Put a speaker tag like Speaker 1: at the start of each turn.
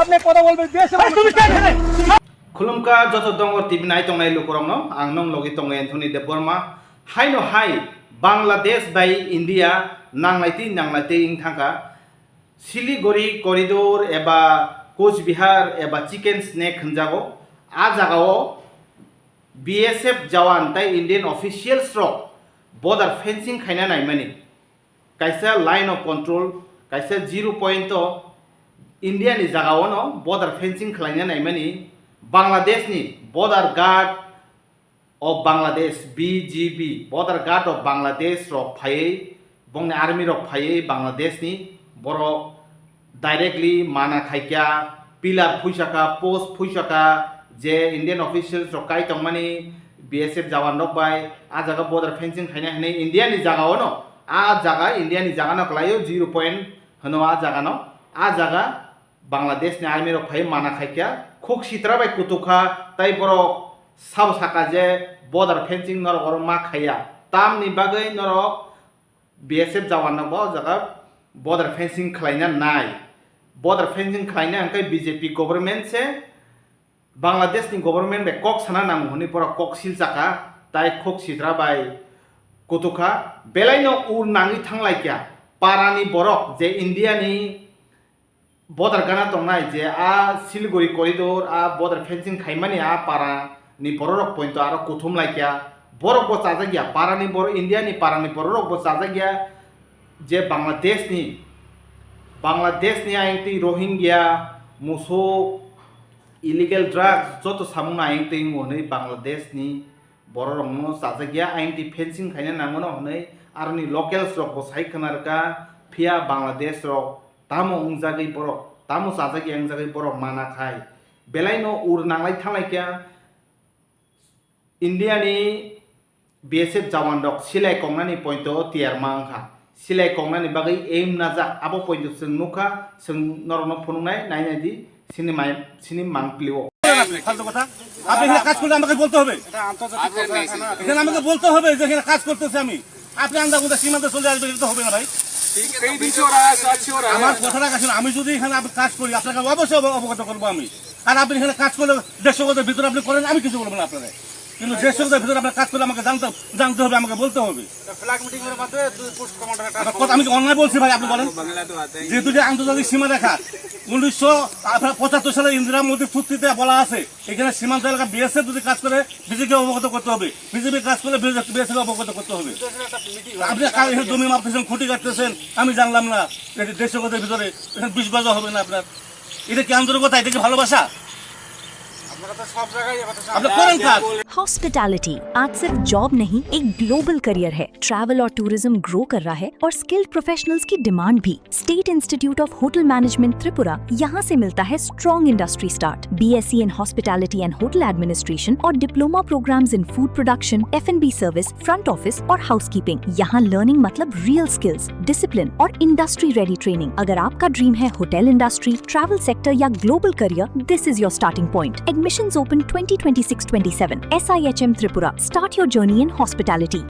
Speaker 1: আপনি কথা বলবেন দেশে
Speaker 2: खुलुमका जत दङ टिभि नाय तंनाय लुकुरंनो आं नं लगे तंग एन्थनी देब बर्मा हायनो हाय बांग्लादेश बाय इंडिया नांलायते इंथांका सिलिगुरि करिडोर एबा कोचबिहार एबा चिकेन स्नेक होनजागो आ जागाओ बीएसएफ जवान ताय इंडियन ऑफिशियल्स रो बॉर्डर फेंसिंग खायना नायमानि कायसा लाइन ऑफ कंट्रोल कायसा 0 पॉइंट इंडिया नि जागाओ नो बॉर्डर फेंसिंग खालायना नायमानि बांग्लादेश नि border guard of Bangladesh BGB border guard of Bangladesh रो फायै बंगनि आर्मी रो फायै बांग्लादेश नि बरो डायरेक्टली माना खायक्या पिलार फुइसाका पोस्ट फुइसाका जे इंडियन ऑफिशियल्स रो काय तंगमानि बीएसएफ जवान रो बाय आ जागा बॉर्डर फेंसिंग खायना हने इंडिया नि जागाओ नो आ जागा इंडिया नि जागा न खलायो 0 पॉइंट हनो आ जागा नो आ जागा बांग्लादेश नि आर्मी रो फायै माना खायक्या खुक सित्रा बाय कुतुखा ताई बरो साव साका जे बॉर्डर फेंसिंग नर गर मा खाया ताम नि बागै नर बीएसएफ जवान न बो जागा बॉर्डर फेंसिंग खलायना नाय बॉर्डर फेंसिंग खलायना अंकै बीजेपी गवर्नमेंट से बांग्लादेश नि गवर्नमेंट बे कक साना नांगु हनि पर कक सिल जाका ताई खुक सित्रा बाय कुतुखा बेलायनो उर नाङि थांलायक्या पारानि बरक जे इंडिया नि बॉर्डर गाना तंनाय जे आ सिलिगुरि करिडोर आ बॉर्डर फेंसिंग खायमानि आ पारा नि बरक पॉइंट आरो कुथुम लायक्या बरक बो चाजागिया पारा नि बर इंडिया नि पारा नि बरक बो चाजागिया जे बांग्लादेश नि आइंति रोहिंग्या मुसो इलीगल ड्रग्स जतो सामुना आइंति मोनै बांग्लादेश नि बरक नो चाजागिया आइंति फेंसिंग खायना नांगनो हनै आरो नि लकेल्स रक बो साइखनारका फिया बांग्लादेश रक तामो उंजागै बरक तामो चाजागि अंजागै बरक माना खाय बेलायनो उर नांलाय थांलायक्या इंडिया नि बीएसएफ जवान रक सिलाय कंगनानि पॉइंट तियार मांखा सिलाय कंगनानि बागै एम नाजा आबो पॉइंट जों नुखा जों नरनो फुनुनाय नायनायदि सिनि मांप्लिओ
Speaker 1: ফালতু কথা আপনি এখানে কাজ করলে আমাকে বলতে হবে এখানে আমাকে বলতে হবে যে এখানে কাজ করতেছি আমি আপনি আন্দাগুন্দা সীমান্তে চলে আসবেন এটা তো হবে না ভাই আমার কথাটা কাছে আমি যদি এখানে আপনি কাজ করি আপনাকে অবশ্যই অবগত করবো আমি আর আপনি এখানে কাজ করলে দেশগতের ভিতরে আপনি করেন আমি কিছু বলবো না আপনারা কিন্তু দেশগতের ভিতরে আপনার কাজ করলে আমাকে জানতে হবে আমাকে বলতে হবে আমি অন্যায় বলছি ভাই আপনি বলেন যেহেতু যে আন্তর্জাতিক সীমা রেখা 1975 সালে ইন্দিরা মোদী চুক্তিতে বলা আছে এখানে সীমান্ত এলাকা বিএসএফ যদি কাজ করে বিজেপি অবগত করতে হবে বিজেপি কাজ করলে বিএসএফ অবগত করতে হবে আপনি জমি মাপতেছেন খুঁটি কাটতেছেন আমি জানলাম না দেশগতের ভিতরে এখানে বিষ বাজা হবে না আপনার এটা কি আন্তরিকতা এটা কি ভালোবাসা
Speaker 3: हॉस्पिटैलिटी आज सिर्फ जॉब नहीं एक ग्लोबल करियर है। ट्रैवल और टूरिज्म ग्रो कर रहा है और स्किल्ड प्रोफेशनल्स की डिमांड भी। State Institute of Hotel Management Tripura यहाँ से मिलता है strong industry start, BSc in hospitality and hotel administration और diploma programmes in food production, F&B service, front office और हाउसकीपिंग। यहाँ लर्निंग मतलब रियल स्किल्स, डिसिप्लिन और इंडस्ट्री रेडी ट्रेनिंग। अगर आपका ड्रीम है होटल इंडस्ट्री, ट्रैवल सेक्टर या global career, this is your starting point. Admissions open 2026-27. SIHM Tripura. Start your journey in hospitality.